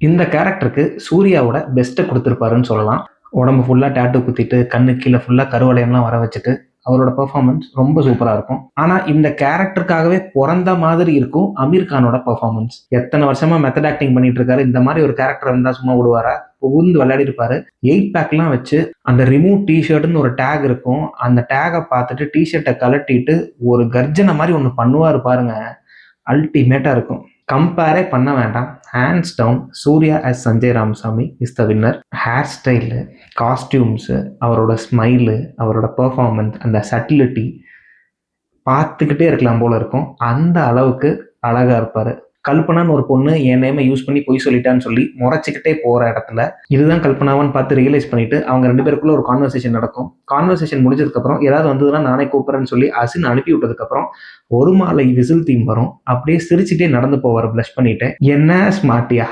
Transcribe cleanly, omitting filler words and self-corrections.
இந்த கேரக்டருக்கு சூர்யாவோட பெஸ்ட்டை கொடுத்துருப்பாருன்னு சொல்லலாம். உடம்பு ஃபுல்லா டேட்டூ குத்திட்டு, கண்ணு கீழ ஃபுல்லா கருவளையம்லாம் வர வச்சுட்டு, அவரோட பெர்ஃபார்மன்ஸ் ரொம்ப சூப்பரா இருக்கும். ஆனா இந்த கேரக்டருக்காகவே பொறந்த மாதிரி இருக்கும் அமீர் கானோட பெர்ஃபார்மன்ஸ். எத்தனை வருஷமா மெத்தட் ஆக்டிங் பண்ணிட்டு இருக்காரு. இந்த மாதிரி ஒரு கேரக்டர் இருந்தா சும்மா விடுவாரா? புகுந்து விளையாடி இருப்பாரு. 8 பேக்லாம் வச்சு அந்த ரிமூவ் டிஷர்ட்னு ஒரு டேக் இருக்கும். அந்த டேகை பார்த்துட்டு டிஷர்ட்டை கலட்டிட்டு ஒரு கர்ஜனை மாதிரி ஒன்று பண்ணுவாரு பாருங்க. அல்டிமேட்டா இருக்கும். கம்பேரே பண்ண வேண்டாம். Hands down Suriya as Sanjay Ramasamy is the winner. Hair style, costumes, அவரோட ஸ்மைலு, அவரோட பெர்ஃபார்மன்ஸ், அந்த சட்டிலிட்டி பார்த்துக்கிட்டே இருக்கலாம் போல இருக்கும். அந்த அளவுக்கு அழகா இருப்பாரு. கல்பனான்னு ஒரு பொண்ணு என் நேமை யூஸ் பண்ணி பொய் சொல்லிட்டான்னு சொல்லி முறைச்சிக்கிட்டே போற இடத்துல இதுதான் கல்பனாவான்னு பார்த்து ரியலைஸ் பண்ணிட்டு அவங்க 2 பேருக்குள்ள ஒரு கான்வர்சேஷன் நடக்கும். கான்வர்சேஷன் முடிஞ்சதுக்கு அப்புறம் ஏதாவது வந்ததுன்னா நானே கூப்பிடுறேன்னு சொல்லி அசின் அனுப்பி விட்டதுக்கு அப்புறம் ஒரு மாலை விசில் தீம் வரும். அப்படியே சிரிச்சுட்டே நடந்து போவார் ப்ளஷ் பண்ணிட்டு. என்ன ஸ்மார்ட்டியா